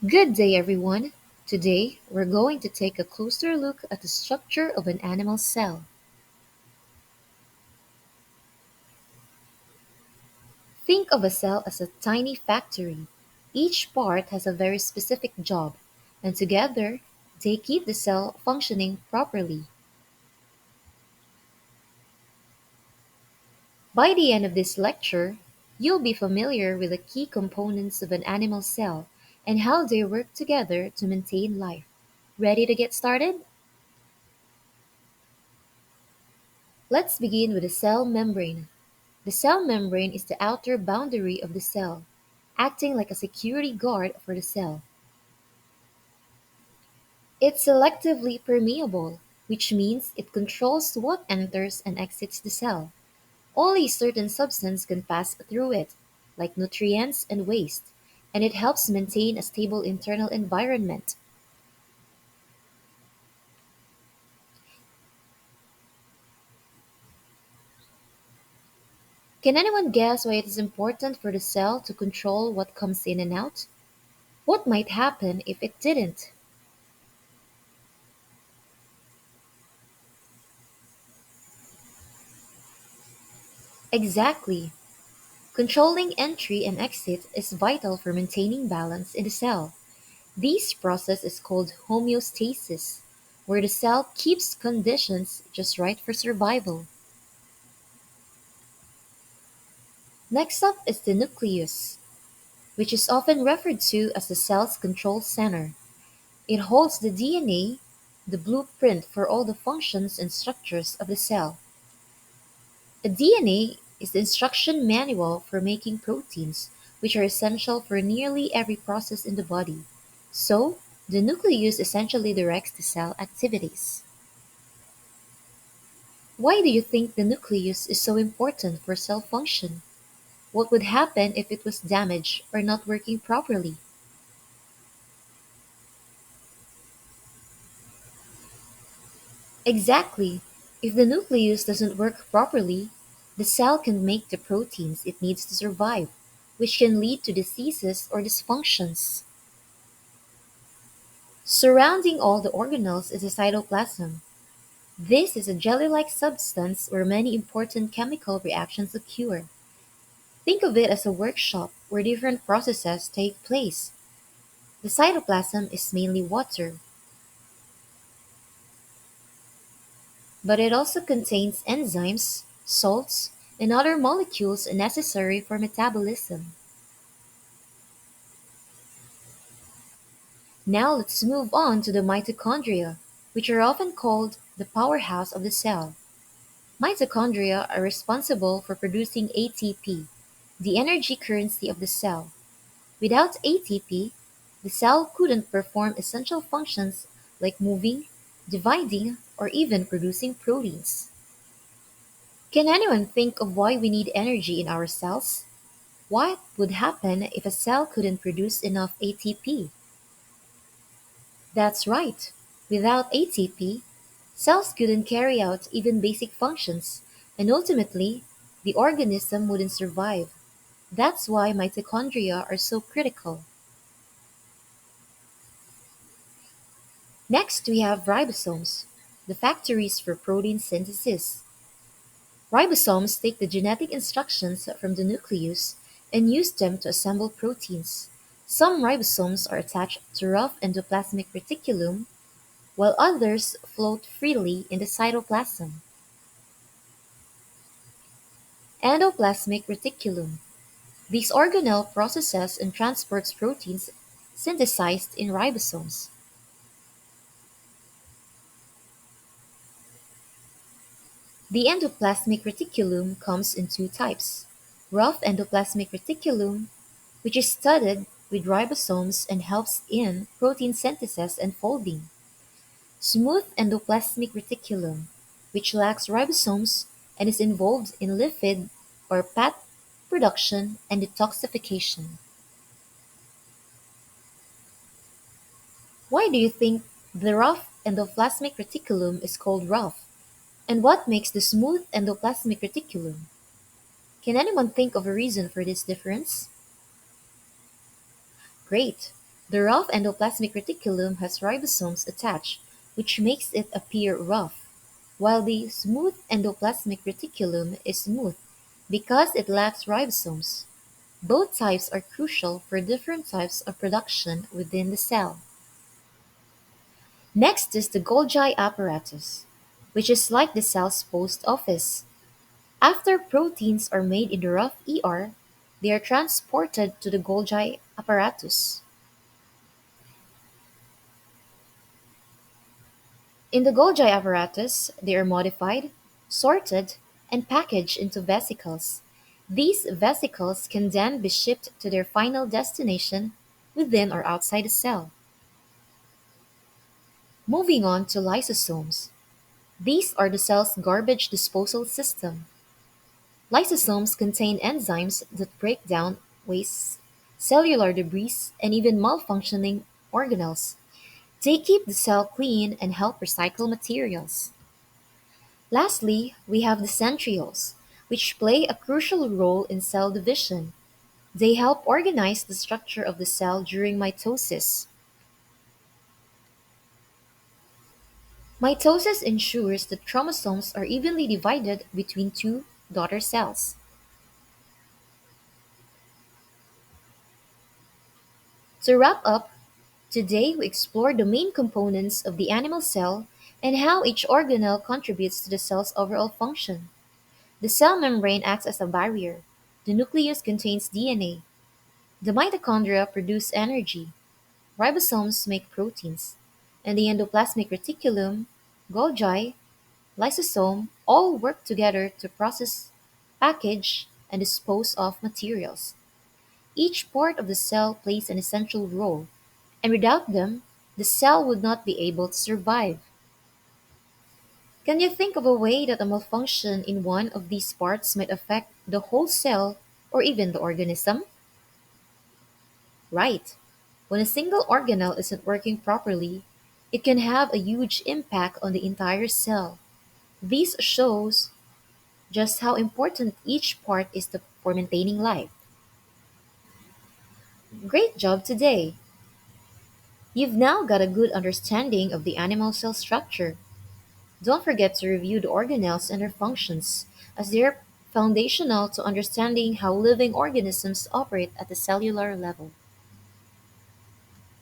Good day, everyone. Today, we're going to take a closer look at the structure of an animal cell. Think of a cell as a tiny factory. Each part has a very specific job, and together, they keep the cell functioning properly. By the end of this lecture, you'll be familiar with the key components of an animal cell and how they work together to maintain life. Ready to get started? Let's begin with the cell membrane. The cell membrane is the outer boundary of the cell, acting like a security guard for the cell. It's selectively permeable, which means it controls what enters and exits the cell. Only certain substances can pass through it, like nutrients and waste, and it helps maintain a stable internal environment. Can anyone guess why it is important for the cell to control what comes in and out? What might happen if it didn't? Exactly. Controlling entry and exit is vital for maintaining balance in the cell. This process is called homeostasis, where the cell keeps conditions just right for survival. Next up is the nucleus, which is often referred to as the cell's control center. It holds the DNA, the blueprint for all the functions and structures of the cell. A DNA is the instruction manual for making proteins, which are essential for nearly every process in the body. So, the nucleus essentially directs the cell activities. Why do you think the nucleus is so important for cell function? What would happen if it was damaged or not working properly? Exactly. If the nucleus doesn't work properly, the cell can make the proteins it needs to survive, which can lead to diseases or dysfunctions. Surrounding all the organelles is a cytoplasm. This is a jelly-like substance where many important chemical reactions occur. Think of it as a workshop where different processes take place. The cytoplasm is mainly water, but it also contains enzymes, salts, and other molecules necessary for metabolism. Now let's move on to the mitochondria, which are often called the powerhouse of the cell. Mitochondria are responsible for producing ATP, the energy currency of the cell. Without ATP, the cell couldn't perform essential functions like moving, dividing, or even producing proteins. Can anyone think of why we need energy in our cells? What would happen if a cell couldn't produce enough ATP? That's right. Without ATP, cells couldn't carry out even basic functions, and ultimately, the organism wouldn't survive. That's why mitochondria are so critical. Next, we have ribosomes, the factories for protein synthesis. Ribosomes take the genetic instructions from the nucleus and use them to assemble proteins. Some ribosomes are attached to rough endoplasmic reticulum, while others float freely in the cytoplasm. Endoplasmic reticulum. These organelle processes and transports proteins synthesized in ribosomes. The endoplasmic reticulum comes in two types: rough endoplasmic reticulum, which is studded with ribosomes and helps in protein synthesis and folding; smooth endoplasmic reticulum, which lacks ribosomes and is involved in lipid or fat production and detoxification. Why do you think the rough endoplasmic reticulum is called rough? And what makes the smooth endoplasmic reticulum? Can anyone think of a reason for this difference? Great. The rough endoplasmic reticulum has ribosomes attached, which makes it appear rough, while the smooth endoplasmic reticulum is smooth because it lacks ribosomes. Both types are crucial for different types of production within the cell. Next is the Golgi apparatus, which is like the cell's post office. After proteins are made in the rough ER, they are transported to the Golgi apparatus. In the Golgi apparatus, they are modified, sorted, and packaged into vesicles. These vesicles can then be shipped to their final destination within or outside the cell. Moving on to lysosomes. These are the cell's garbage disposal system. Lysosomes contain enzymes that break down waste, cellular debris, and even malfunctioning organelles. They keep the cell clean and help recycle materials. Lastly, we have the centrioles, which play a crucial role in cell division. They help organize the structure of the cell during mitosis. Mitosis ensures that chromosomes are evenly divided between two daughter cells. To wrap up, today we explored the main components of the animal cell and how each organelle contributes to the cell's overall function. The cell membrane acts as a barrier. The nucleus contains DNA. The mitochondria produce energy. Ribosomes make proteins. And the endoplasmic reticulum, Golgi, lysosome all work together to process, package, and dispose of materials. Each part of the cell plays an essential role, and without them, the cell would not be able to survive. Can you think of a way that a malfunction in one of these parts might affect the whole cell or even the organism? Right. When a single organelle isn't working properly, it can have a huge impact on the entire cell. This shows just how important each part is for maintaining life. Great job today! You've now got a good understanding of the animal cell structure. Don't forget to review the organelles and their functions, as they're foundational to understanding how living organisms operate at the cellular level.